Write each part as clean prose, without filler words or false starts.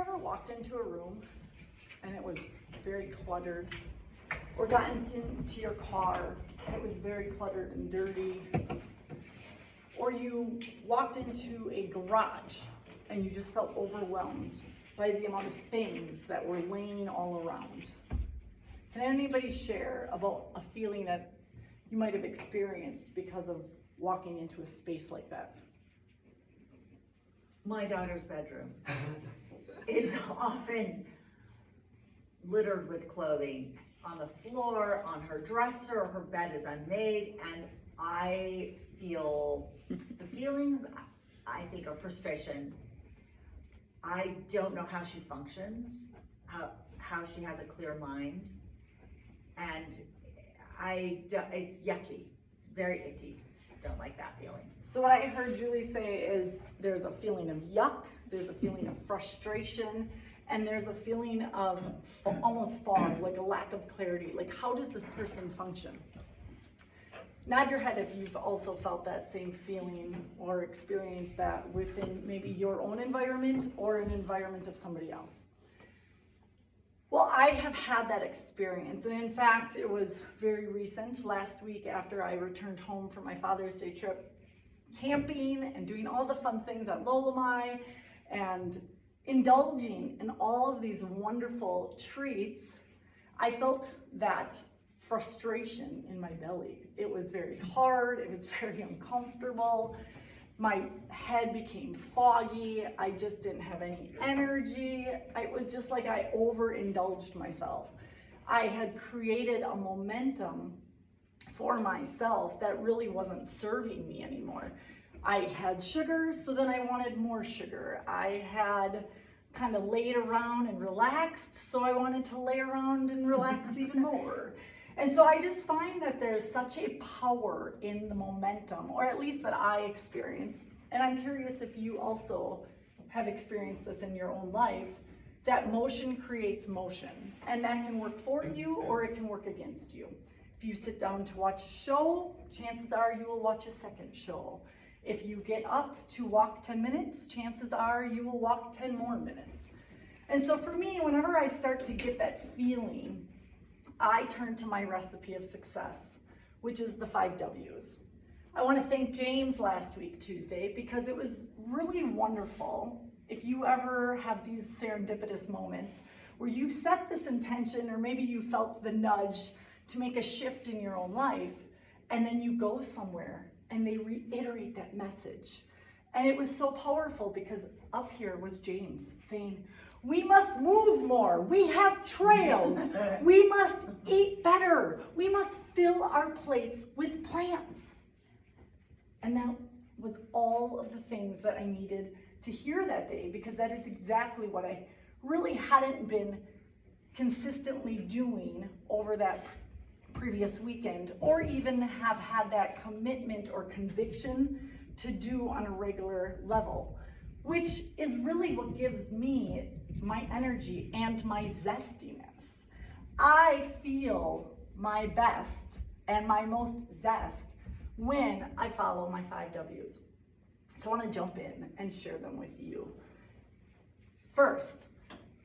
ever walked into a room and it was very cluttered, or gotten into your car and it was very cluttered and dirty, or you walked into a garage and you just felt overwhelmed by the amount of things that were laying all around? Can anybody share about a feeling that you might have experienced because of walking into a space like that? My daughter's bedroom is often littered with clothing on the floor, on her dresser. Her bed is unmade, and I feel the feelings, I think, of frustration. I don't know how she functions, how she has a clear mind, and it's yucky. It's very icky. Don't like that feeling. So what I heard Julie say is there's a feeling of yuck, there's a feeling of frustration, and there's a feeling of almost fog, like a lack of clarity. Like, how does this person function? Nod your head if you've also felt that same feeling or experienced that within maybe your own environment or an environment of somebody else. Well, I have had that experience, and in fact, it was very recent, last week after I returned home from my Father's Day trip, camping and doing all the fun things at Lolamai and indulging in all of these wonderful treats. I felt that frustration in my belly. It was very hard, it was very uncomfortable. My head became foggy. I just didn't have any energy. It was just like I overindulged myself. I had created a momentum for myself that really wasn't serving me anymore. I had sugar, so then I wanted more sugar. I had kind of laid around and relaxed, so I wanted to lay around and relax even more. And so I just find that there's such a power in the momentum, or at least that I experience. And I'm curious if you also have experienced this in your own life, that motion creates motion. And that can work for you or it can work against you. If you sit down to watch a show, chances are you will watch a second show. If you get up to walk 10 minutes, chances are you will walk 10 more minutes. And so for me, whenever I start to get that feeling, I turn to my recipe of success, which is the 5 W's. I want to thank James last week, Tuesday, because it was really wonderful. If you ever have these serendipitous moments where you've set this intention, or maybe you felt the nudge to make a shift in your own life, and then you go somewhere and they reiterate that message. And it was so powerful because up here was James saying, we must move more. We have trails. We must eat better. We must fill our plates with plants. And that was all of the things that I needed to hear that day, because that is exactly what I really hadn't been consistently doing over that previous weekend, or even have had that commitment or conviction to do on a regular level, which is really what gives me my energy and my zestiness. I feel my best and my most zest when I follow my 5 W's. So I want to jump in and share them with you. First,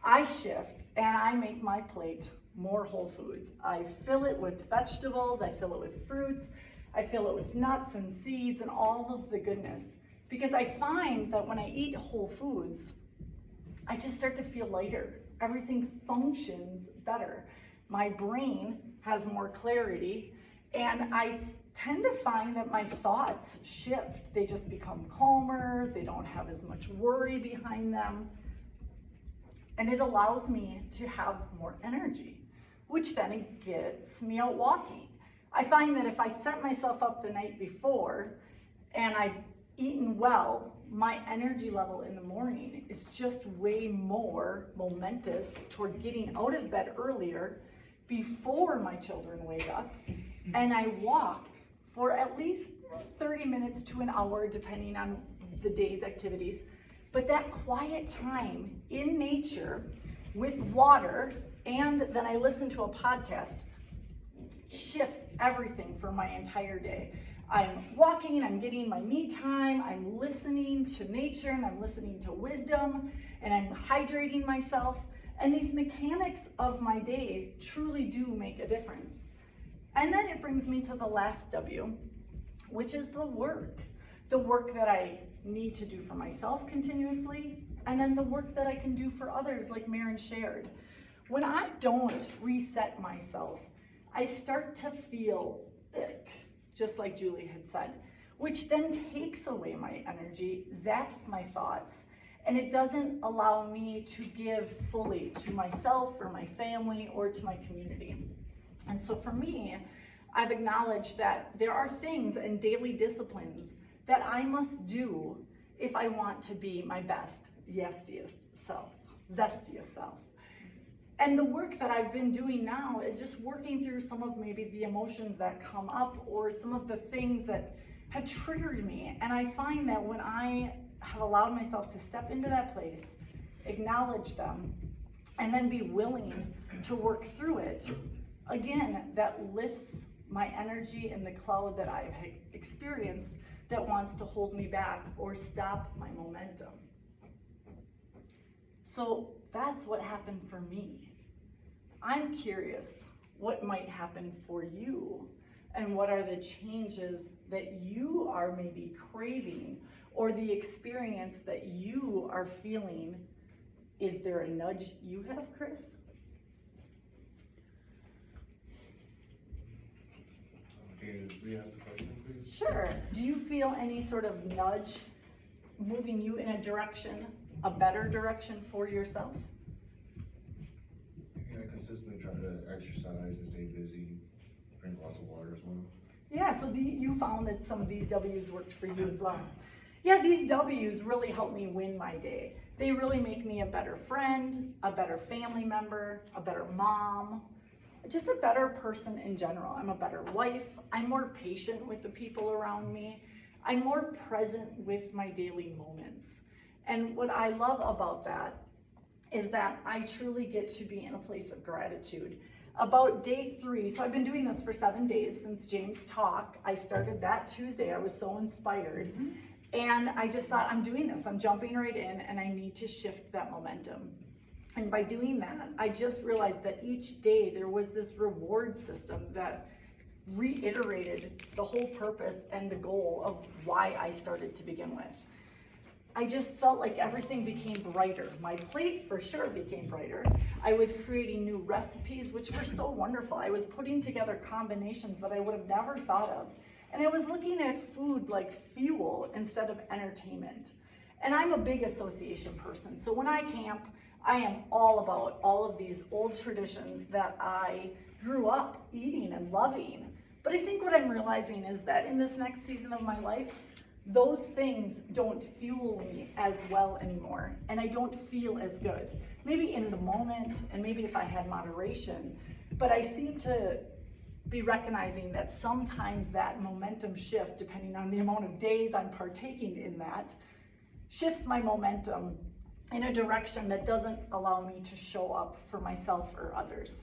I shift and I make my plate more whole foods. I fill it with vegetables, I fill it with fruits, I fill it with nuts and seeds and all of the goodness. Because I find that when I eat whole foods, I just start to feel lighter. Everything functions better. My brain has more clarity, and I tend to find that my thoughts shift. They just become calmer, they don't have as much worry behind them, and it allows me to have more energy, which then it gets me out walking. I find that if I set myself up the night before and I've eaten well, my energy level in the morning is just way more momentous toward getting out of bed earlier before my children wake up, and I walk for at least 30 minutes to an hour depending on the day's activities. But that quiet time in nature with water, and then I listen to a podcast, shifts everything for my entire day. I'm walking, I'm getting my me time, I'm listening to nature, and I'm listening to wisdom, and I'm hydrating myself. And these mechanics of my day truly do make a difference. And then it brings me to the last W, which is the work. The work that I need to do for myself continuously, and then the work that I can do for others, like Maren shared. When I don't reset myself, I start to feel ick, just like Julie had said, which then takes away my energy, zaps my thoughts, and it doesn't allow me to give fully to myself or my family or to my community. And so for me, I've acknowledged that there are things and daily disciplines that I must do if I want to be my best, zestiest self. And the work that I've been doing now is just working through some of maybe the emotions that come up or some of the things that have triggered me. And I find that when I have allowed myself to step into that place, acknowledge them, and then be willing to work through it, again, that lifts my energy in the cloud that I've experienced that wants to hold me back or stop my momentum. So that's what happened for me. I'm curious what might happen for you, and what are the changes that you are maybe craving, or the experience that you are feeling. Is there a nudge you have, Chris? Re-ask the question, please. Sure. Do you feel any sort of nudge moving you in a direction, a better direction for yourself? Yeah, I consistently try to exercise and stay busy, drink lots of water as well. Yeah, so you found that some of these W's worked for you as well. Yeah, these W's really help me win my day. They really make me a better friend, a better family member, a better mom, just a better person in general. I'm a better wife. I'm more patient with the people around me. I'm more present with my daily moments. And what I love about that is that I truly get to be in a place of gratitude. About day 3, so I've been doing this for 7 days since James' talk. I started that Tuesday. I was so inspired. And I just thought, I'm doing this. I'm jumping right in, and I need to shift that momentum. And by doing that, I just realized that each day there was this reward system that reiterated the whole purpose and the goal of why I started to begin with. I just felt like everything became brighter. My plate for sure became brighter. I was creating new recipes, which were so wonderful. I was putting together combinations that I would have never thought of. And I was looking at food like fuel instead of entertainment. And I'm a big association person. So when I camp, I am all about all of these old traditions that I grew up eating and loving. But I think what I'm realizing is that in this next season of my life, those things don't fuel me as well anymore, and I don't feel as good. Maybe in the moment, and maybe if I had moderation, but I seem to be recognizing that sometimes that momentum shift, depending on the amount of days I'm partaking in that, shifts my momentum in a direction that doesn't allow me to show up for myself or others.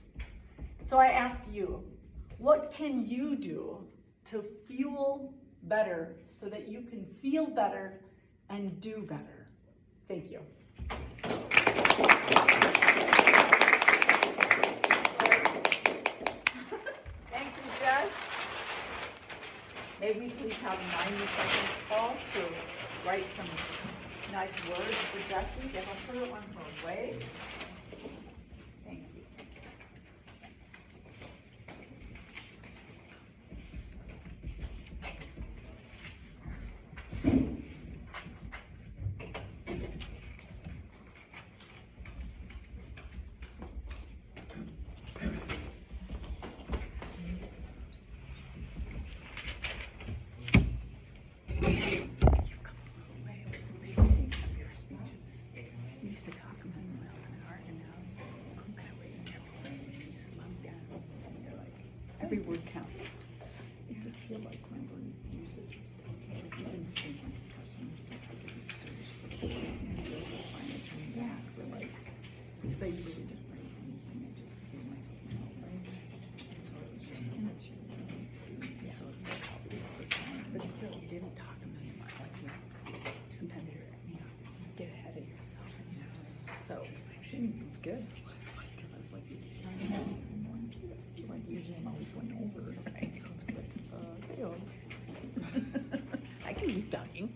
So I ask you, what can you do to fuel better so that you can feel better and do better? Thank you. Thank you, Jess. May we please have 90 seconds, Paul, to write some nice words for Jessie, get her put it on her way. Thank you. Every word counts. I feel like my word usage was even things like questions and stuff, I could be serious for the boys and it's finally coming back, but like, because I really didn't write anything, I just gave myself an outline. And so it was just, and it's your learning experience, so it's like always over time. good. It's funny, cause I was like, is he telling me one kid? I feel like usually I'm always going over, right? So I was like, okay, well. I can keep talking.